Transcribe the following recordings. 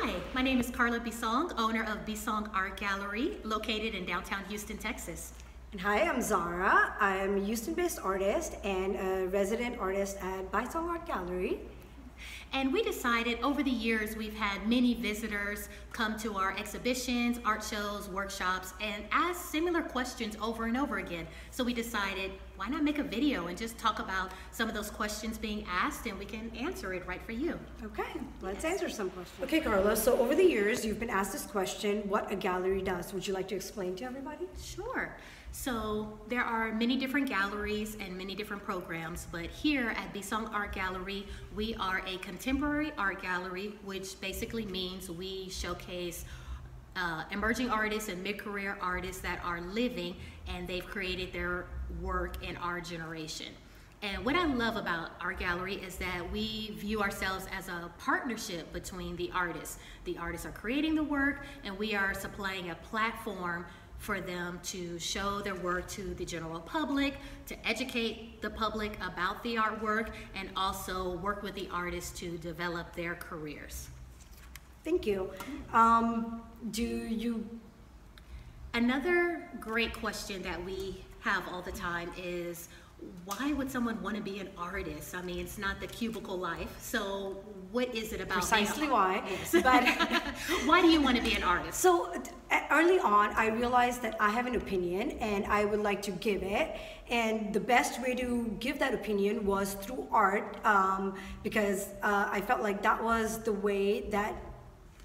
Hi, my name is Carla Bisong, owner of Bisong Art Gallery, located in downtown Houston, Texas. And hi, I'm Zahra. I'm a Houston-based artist and a resident artist at Bisong Art Gallery. And we decided over the years we've had many visitors come to our exhibitions, art shows, workshops, and ask similar questions over and over again. So we decided, why not make a video and just talk about some of those questions being asked, and we can answer it right for you. Okay, let's answer some questions. Okay, Carla, so over the years you've been asked this question, what a gallery does. Would you like to explain to everybody? Sure. So there are many different galleries and many different programs, but here at Bisong Art Gallery, we are a contemporary art gallery, which basically means we showcase emerging artists and mid-career artists that are living and they've created their work in our generation. And what I love about our gallery is that we view ourselves as a partnership between the artists. The artists are creating the work and we are supplying a platform for them to show their work to the general public, to educate the public about the artwork, and also work with the artists to develop their careers. Thank you. Another great question that we have all the time is, why would someone want to be an artist? I mean, it's not the cubicle life. So what is it about? Precisely why. Yes. But why do you want to be an artist? So early on, I realized that I have an opinion and I would like to give it. And the best way to give that opinion was through art, because I felt like that was the way that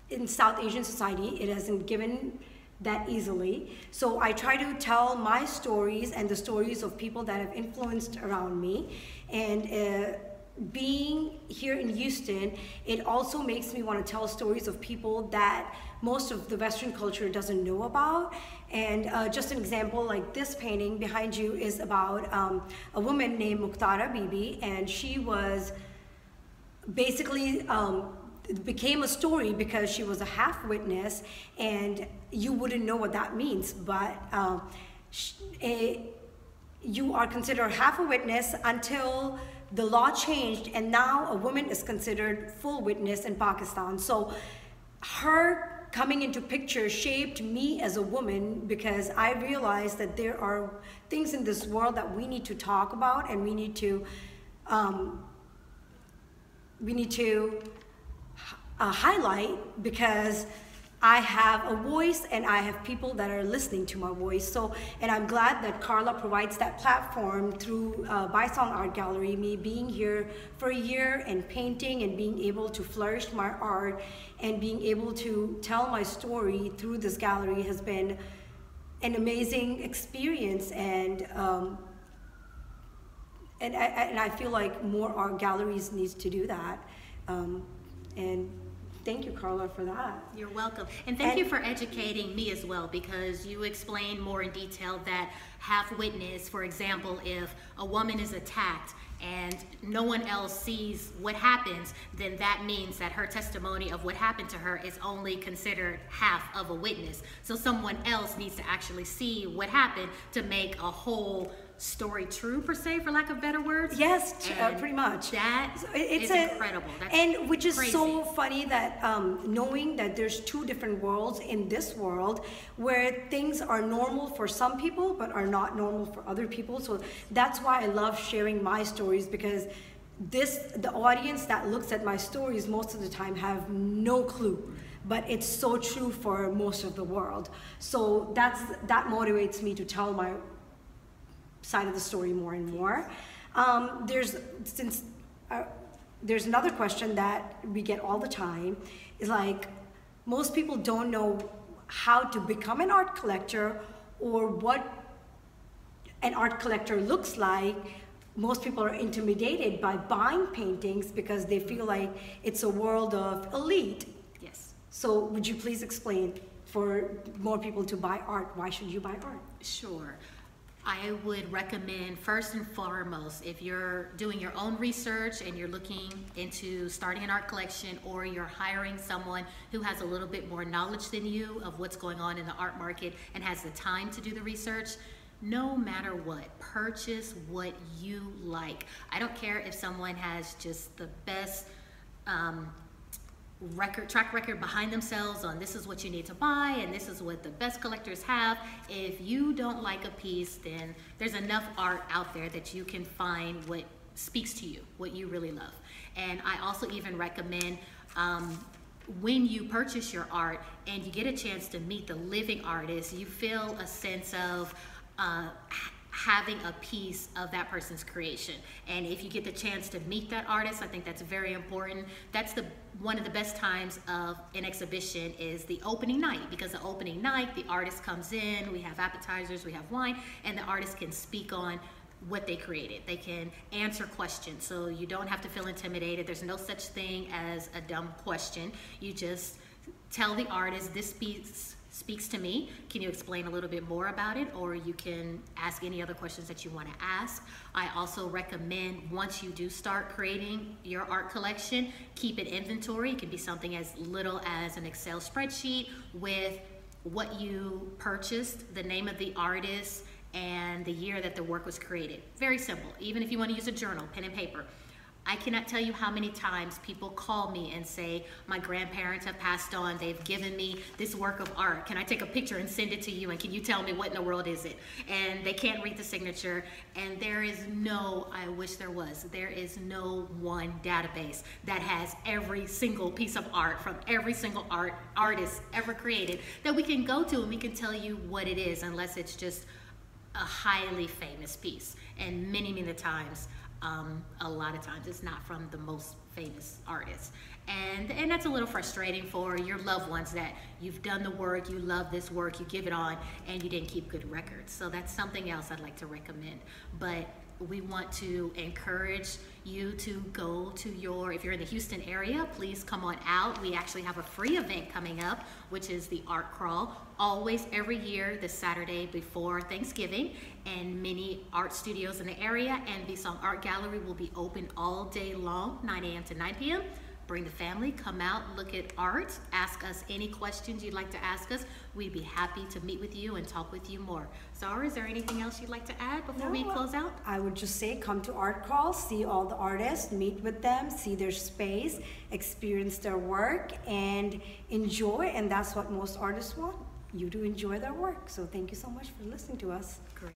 in South Asian society, it hasn't given that easily. So I try to tell my stories and the stories of people that have influenced around me. And being here in Houston, it also makes me want to tell stories of people that most of the Western culture doesn't know about. And just an example, like this painting behind you is about a woman named Muktara Bibi, and she was basically it became a story because she was a half witness, and you wouldn't know what that means, but you are considered half a witness until the law changed, and now a woman is considered full witness in Pakistan. So her coming into picture shaped me as a woman, because I realized that there are things in this world that we need to talk about, and we need to highlight, because I have a voice and I have people that are listening to my voice. So, and I'm glad that Carla provides that platform through Bisong Art Gallery. Me being here for a year and painting and being able to flourish my art and being able to tell my story through this gallery has been an amazing experience. And I feel like more art galleries needs to do that. And thank you, Carla, for that. You're welcome. And thank you for educating me as well, because you explained more in detail that half witness, for example, if a woman is attacked and no one else sees what happens, then that means that her testimony of what happened to her is only considered half of a witness. So someone else needs to actually see what happened to make a whole story true, per se, for lack of better words. Yes, pretty much. That is incredible. That's and which is crazy. So funny that knowing that there's two different worlds in this world, where things are normal for some people but are not normal for other people. So that's why I love sharing my stories, because the audience that looks at my stories most of the time have no clue, but it's so true for most of the world. So that motivates me to tell my side of the story more and more. There's another question that we get all the time, is like, most people don't know how to become an art collector or what an art collector looks like. Most people are intimidated by buying paintings because they feel like it's a world of elite. Yes. So would you please explain, for more people to buy art, why should you buy art? Sure. I would recommend, first and foremost, if you're doing your own research and you're looking into starting an art collection, or you're hiring someone who has a little bit more knowledge than you of what's going on in the art market and has the time to do the research, no matter what, purchase what you like. I don't care if someone has just the best track record behind themselves on this is what you need to buy and this is what the best collectors have. If you don't like a piece, then there's enough art out there that you can find what speaks to you, what you really love. And I also even recommend when you purchase your art and you get a chance to meet the living artist, you feel a sense of having a piece of that person's creation. And if you get the chance to meet that artist, I think that's very important. That's one of the best times of an exhibition is the opening night, because the opening night, the artist comes in, we have appetizers, we have wine, and the artist can speak on what they created. They can answer questions, so you don't have to feel intimidated. There's no such thing as a dumb question. You just tell the artist, this piece speaks to me. Can you explain a little bit more about it? Or you can ask any other questions that you want to ask. I also recommend once you do start creating your art collection, keep an inventory. It can be something as little as an Excel spreadsheet with what you purchased, the name of the artist, and the year that the work was created. Very simple. Even if you want to use a journal, pen and paper. I cannot tell you how many times people call me and say, my grandparents have passed on, they've given me this work of art. Can I take a picture and send it to you, and can you tell me what in the world is it? And they can't read the signature, and there is no, I wish there was, there is no one database that has every single piece of art from every single artist ever created that we can go to and we can tell you what it is, unless it's just a highly famous piece. And many times, a lot of times it's not from the most famous artists. And that's a little frustrating for your loved ones, that you've done the work, you love this work, you give it on, and you didn't keep good records. So that's something else I'd like to recommend. But we want to encourage you to go to if you're in the Houston area, please come on out. We actually have a free event coming up, which is the Art Crawl, always every year, the Saturday before Thanksgiving, and many art studios in the area and Bisong Art Gallery will be open all day long, 9 a.m. to 9 p.m. Bring the family, come out, look at art, ask us any questions you'd like to ask us. We'd be happy to meet with you and talk with you more. Zahra, is there anything else you'd like to add before we close out? I would just say come to Art Crawl, see all the artists, meet with them, see their space, experience their work, and enjoy. And that's what most artists want, you to enjoy their work. So thank you so much for listening to us. Great.